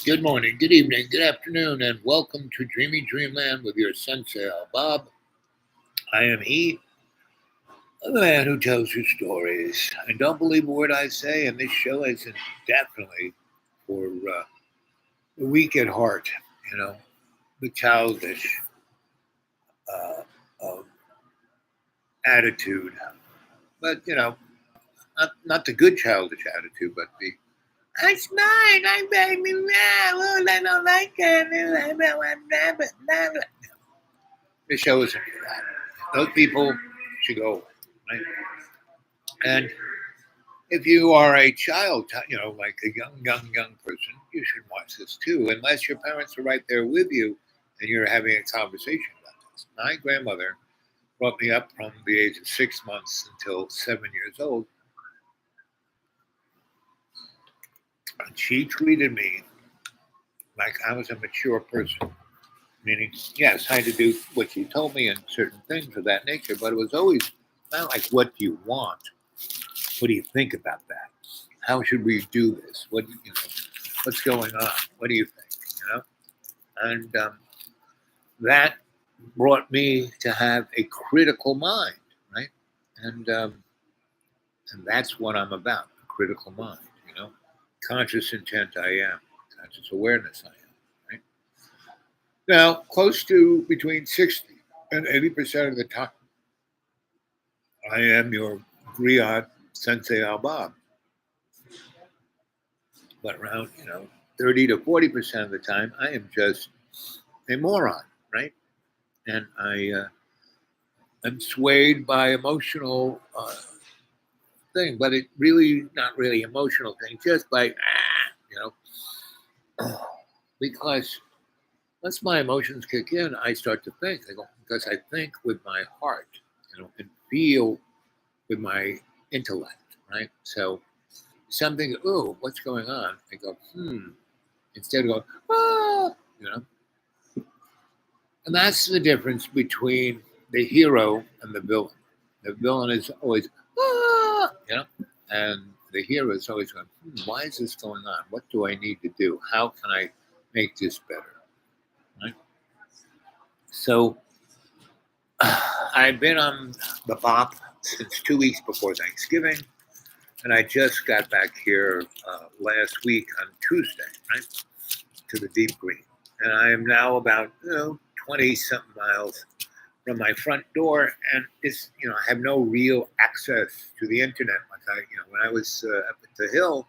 Good morning, good evening, good afternoon, and welcome to Dreamy Dreamland with your sensei, Al Bob. I am he, the man who tells you stories. And don't believe a word I say, and this show isn't definitely for the weak at heart, you know, the childish uh, uh, attitude. But, not the good childish attitude, but the I'm smart, I'm baby, I don't like it. The show isn't for that. Those people should go away, right? And if you are a child, like a young person, you should watch this too, unless your parents are right there with you and you're having a conversation about this. My grandmother brought me up from the age of 6 months until 7 years old, and she treated me like I was a mature person. Meaning, yes, I had to do what she told me and certain things of that nature, but it was always not like, what do you want? What do you think about that? How should we do this? What's going on? What do you think? And that brought me to have a critical mind, right? And that's what I'm about, a critical mind. Conscious intent I am, conscious awareness I am, right? Now, close to between 60 and 80% of the time, I am your griot sensei Al Bob. But around, 30 to 40% of the time, I am just a moron, right? And I'm swayed by emotional thing, but it really not really emotional thing, just by because once my emotions kick in, I start to think. I go because I think with my heart, and feel with my intellect, right? So something, oh, what's going on? I go, instead of going, ah, and that's the difference between the hero and the villain. The villain is always, and the hero is always going, why is this going on? What do I need to do? How can I make this better? Right? So I've been on the BOP since 2 weeks before Thanksgiving, and I just got back here last week on Tuesday, right, to the Deep Green. And I am now about 20 something miles from my front door, and I have no real access to the internet. Like when I was up at the hill,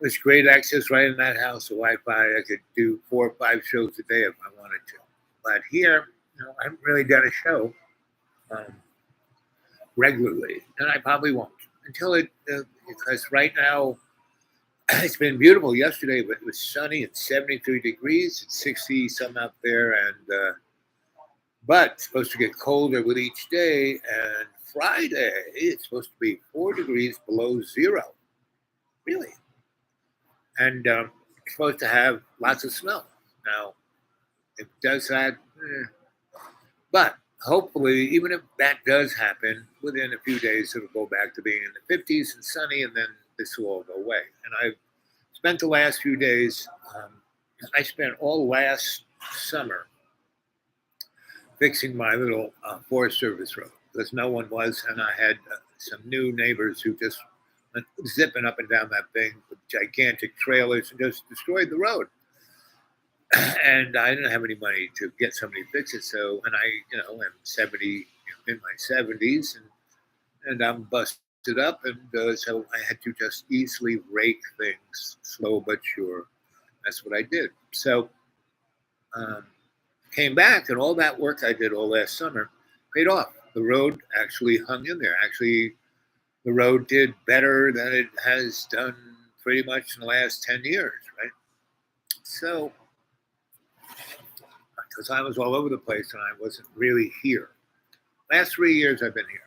there's great access right in that house, the Wi-Fi. I could do 4 or 5 shows a day if I wanted to. But here, I haven't really done a show regularly, and I probably won't until because right now it's been beautiful yesterday, but it was sunny. It's 73 degrees. It's 60 some out there, and but it's supposed to get colder with each day. And Friday, it's supposed to be 4 degrees below zero. Really. And it's supposed to have lots of snow. Now, it does that. But hopefully, even if that does happen, within a few days, it'll go back to being in the 50s and sunny, and then this will all go away. And I've spent the last few days, I spent all last summer fixing my little Forest Service road because no one was, and I had some new neighbors who just went zipping up and down that thing with gigantic trailers and just destroyed the road. And I didn't have any money to get somebody to fix it. So, and I, am 70, in my 70s, and I'm busted up, and so I had to just easily rake things, slow but sure. That's what I did. So, came back, and all that work I did all last summer paid off. The road actually hung in there. Actually, the road did better than it has done pretty much in the last 10 years, right? So, because I was all over the place and I wasn't really here. Last 3 years I've been here.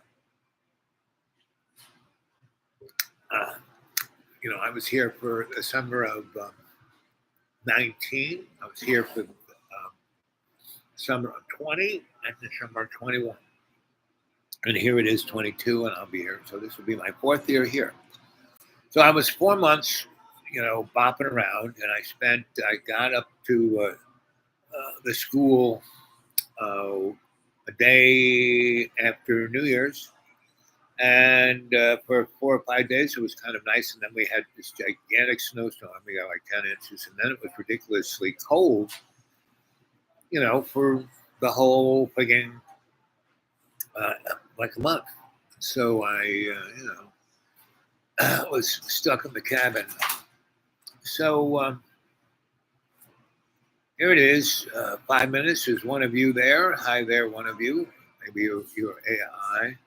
I was here for the summer of 19. I was here for summer of 20 and the summer of 21. And here it is, 22, and I'll be here. So this will be my fourth year here. So I was 4 months, bopping around, and I got up to the school a day after New Year's. And for 4 or 5 days, it was kind of nice. And then we had this gigantic snowstorm. We got like 10 inches. And then it was ridiculously cold, for the whole frigging like a month. So I, was stuck in the cabin. So here it is, 5 minutes. There's one of you there. Hi there, one of you. Maybe you're AI.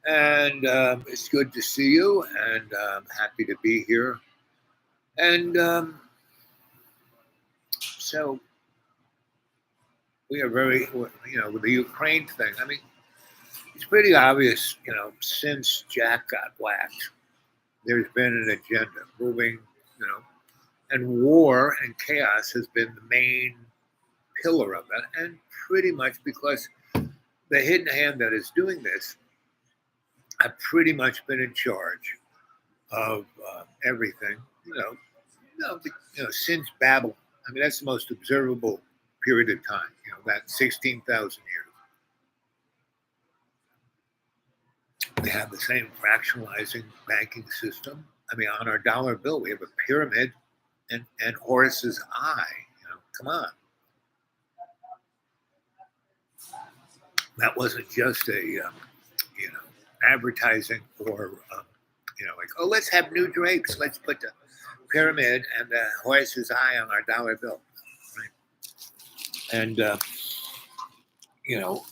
And it's good to see you, and I'm happy to be here. And so we are with the Ukraine thing. I mean, it's pretty obvious, since Jack got whacked, there's been an agenda moving, and war and chaos has been the main pillar of it. And pretty much because the hidden hand that is doing this have pretty much been in charge of everything, since Babel. I mean, that's the most observable period of time, that 16,000 years. We have the same fractionalizing banking system. I mean, on our dollar bill, we have a pyramid and Horus's eye. Come on. That wasn't just a, advertising for, like, oh, let's have new drapes. Let's put the pyramid and the Horus's eye on our dollar bill. Right? And,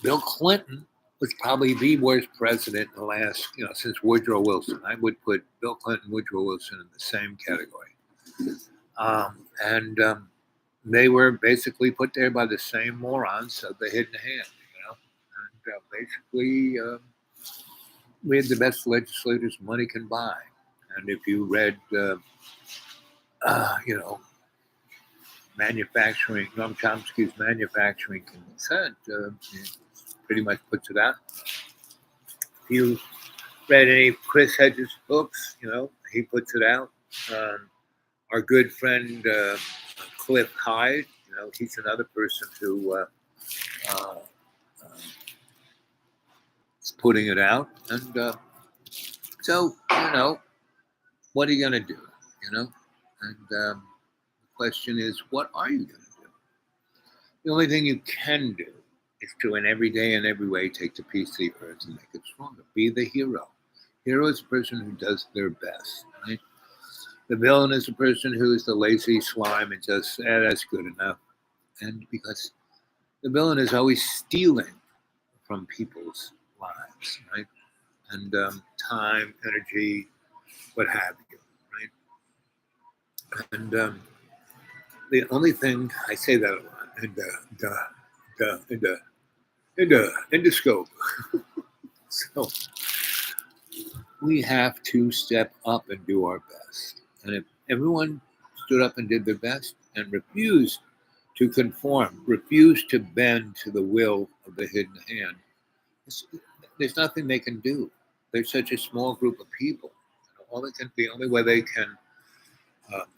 Bill Clinton was probably the worst president in the last, since Woodrow Wilson. I would put Bill Clinton, Woodrow Wilson in the same category. And they were basically put there by the same morons of the hidden hand, And basically, we had the best legislators money can buy. And if you read, Noam Chomsky's Manufacturing Consent, pretty much puts it out. If you read any of Chris Hedges' books, he puts it out. Our good friend Cliff Hyde, he's another person who is putting it out. And so, what are you going to do? And the question is, what are you going to do? The only thing you can do is to, in every day and every way, take the piece of the earth and make it stronger. Be the hero. Hero is a person who does their best, right? The villain is a person who is the lazy slime and just, that's good enough. And because the villain is always stealing from people's lives, right? And time, energy, what have you, right? And the only thing, I say that a lot, in the scope. So we have to step up and do our best. And if everyone stood up and did their best and refused to conform, refused to bend to the will of the hidden hand, there's nothing they can do. They're such a small group of people. The only way they can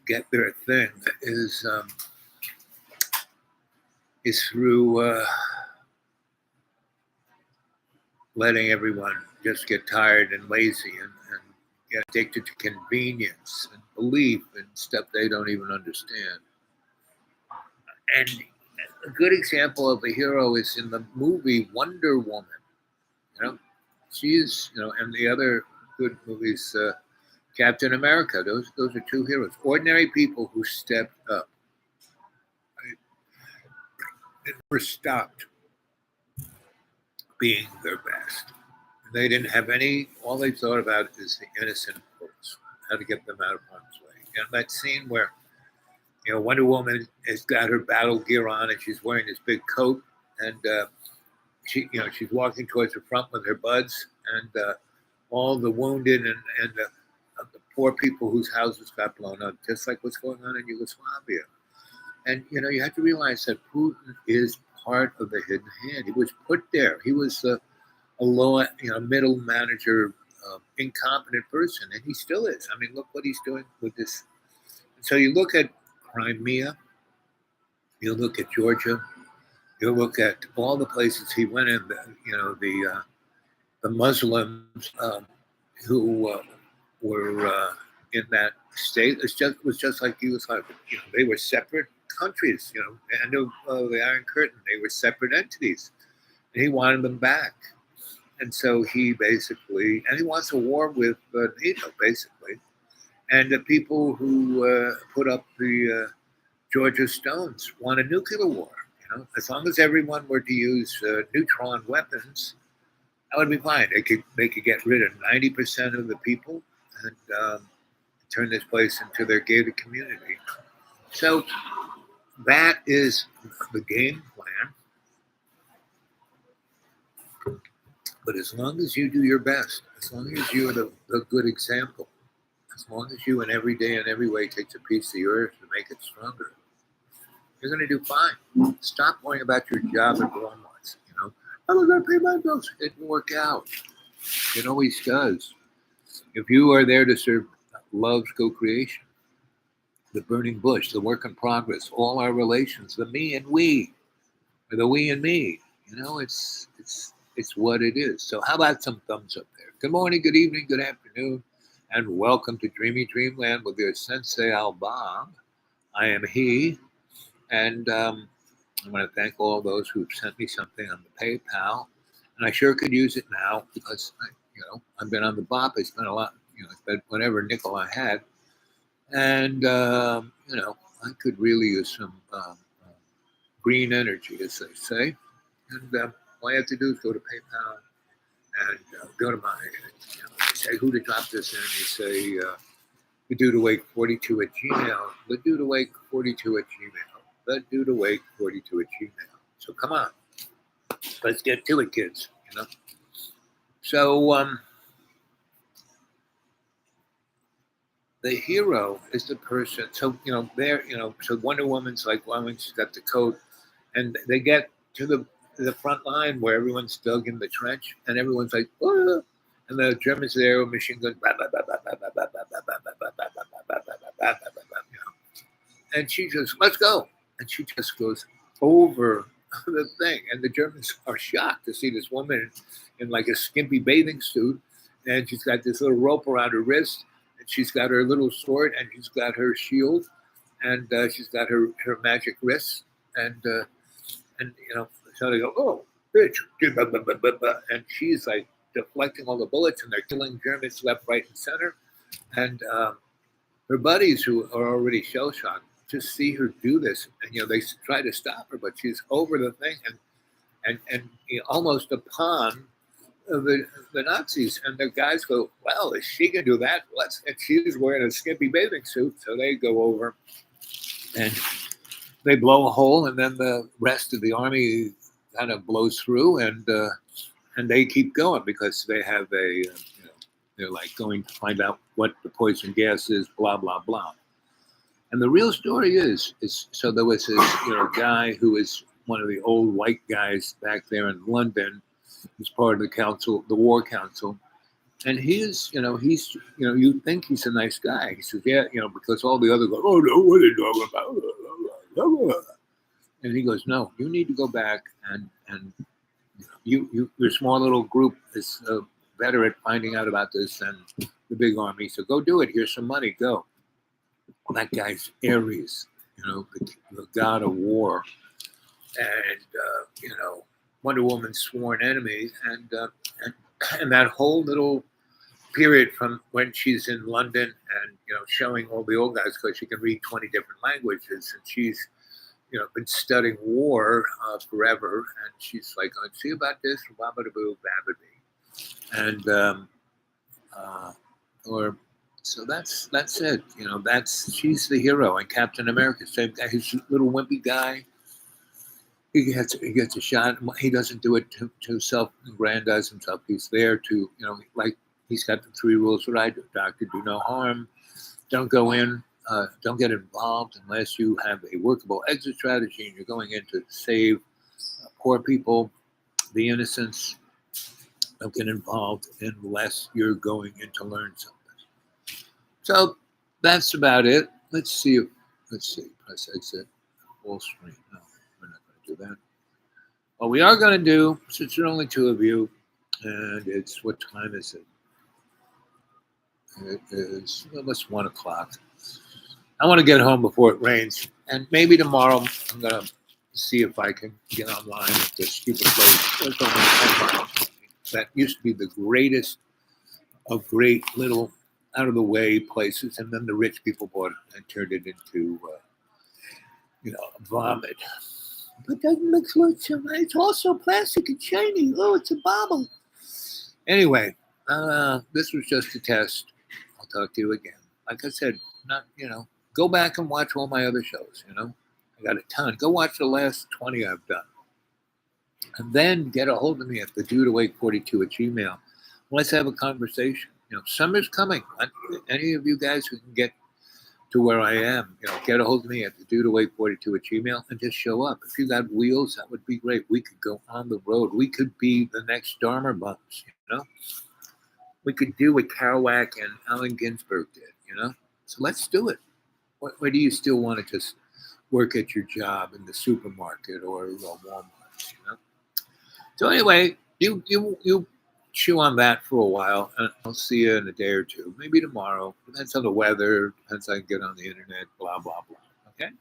get their thing is through letting everyone just get tired and lazy and get addicted to convenience and belief and stuff they don't even understand. And a good example of a hero is in the movie Wonder Woman. She's, and the other good movies, Captain America. Those are two heroes, ordinary people who stepped up. Right? And never stopped being their best. They didn't have all they thought about is the innocent folks, how to get them out of harm's way. That scene where, Wonder Woman has got her battle gear on and she's wearing this big coat, and she's walking towards the front with her buds, and all the wounded and the poor people whose houses got blown up, just like what's going on in Yugoslavia. And you have to realize that Putin is part of the hidden hand. He was put there. He was a low, middle manager, incompetent person, and he still is. I mean, look what he's doing with this. So you look at Crimea, you look at Georgia, you look at all the places he went in. The Muslims who were in that state. It was just like Yugoslavia. They were separate countries. End of the Iron Curtain. They were separate entities, and he wanted them back. And so he wants a war with NATO, basically. And the people who put up the Georgia Stones want a nuclear war. As long as everyone were to use neutron weapons, that would be fine. They could get rid of 90% of the people and turn this place into their gated community. So that is the game plan. But as long as you do your best, as long as you're the good example, as long as you in every day and every way takes a piece of the earth to make it stronger, you're going to do fine. Stop worrying about your job at Walmart. I'm going to pay my bills. It didn't work out. It always does. If you are there to serve love's co-creation, the burning bush, the work in progress, all our relations, the me and we, or the we and me, it's what it is. So how about some thumbs up there? Good morning, good evening, good afternoon, and welcome to Dreamy Dreamland with your Sensei Al Bob. I am he, and I want to thank all those who've sent me something on the PayPal, and I sure could use it now because I've been on the BOP. I spent a lot, I spent whatever nickel I had, and I could really use some green energy, as they say. And all you have to do is go to PayPal and go to my, say who to drop this in. You say the dude awake 42 at Gmail, the dude awake 42 at Gmail, the dude awake 42 at Gmail. So come on, let's get to it, kids. So the hero is the person. So so Wonder Woman's like, well, when she's got the coat, and they get to the front line where everyone's dug in the trench, and everyone's like, oh, and the Germans there with machine guns, and she just, let's go, and she just goes over the thing, and the Germans are shocked to see this woman in like a skimpy bathing suit, and she's got this little rope around her wrist, and she's got her little sword, and she's got her shield, and she's got her magic wrist, and so they go, oh, bitch, and she's like deflecting all the bullets, and they're killing Germans left, right, and center. And her buddies, who are already shell shocked, just see her do this, and they try to stop her, but she's over the thing and almost upon the Nazis. And the guys go, well, if she can do that, and she's wearing a skimpy bathing suit, so they go over and they blow a hole, and then the rest of the army kind of blows through, and they keep going because they have they're like going to find out what the poison gas is, blah blah blah. And the real story is so there was this guy who is one of the old white guys back there in London, who's part of the council, the war council, and he's you think he's a nice guy. He says, yeah, because all the other go, oh no, what are you talking about? And he goes, no, you need to go back and your small little group is better at finding out about this than the big army. So go do it. Here's some money. Go. Well, that guy's Ares, the god of war, and Wonder Woman's sworn enemy, and that whole little period from when she's in London and showing all the old guys, because she can read 20 different languages, and she's been studying war forever, and she's like, "Let's see about this, babadaboo, babadee," and so that's it. She's the hero, and Captain America, same guy, his little wimpy guy. He gets a shot. He doesn't do it to self-aggrandize himself. He's there to like he's got the 3 rules that I do: doctor, do no harm, don't go in. Don't get involved unless you have a workable exit strategy and you're going in to save poor people, the innocents, Don't get involved unless you're going in to learn something. So that's about it. Let's see, press exit, full screen. No, we're not going to do that. What we are going to do, since there are only two of you, and it's, what time is it? It is almost 1 o'clock. I want to get home before it rains, and maybe tomorrow I'm gonna see if I can get online at this stupid place. There's only 10 miles. That used to be the greatest of great little out of the way places, and then the rich people bought it and turned it into vomit. But that looks like it's also plastic and shiny. Oh, it's a bobble. Anyway, this was just a test. I'll talk to you again. Like I said, not go back and watch all my other shows. I got a ton. Go watch the last 20 I've done. And then get a hold of me at the dudeawake42@gmail. Let's have a conversation. Summer's coming. Any of you guys who can get to where I am, get a hold of me at the dudeawake42@gmail and just show up. If you got wheels, that would be great. We could go on the road. We could be the next Dharma Bums, We could do what Kerouac and Allen Ginsberg did, So let's do it. Or do you still want to just work at your job in the supermarket or Walmart, So anyway, you chew on that for a while, and I'll see you in a day or two, maybe tomorrow. Depends on the weather, depends on I can get on the internet, blah, blah, blah. Okay?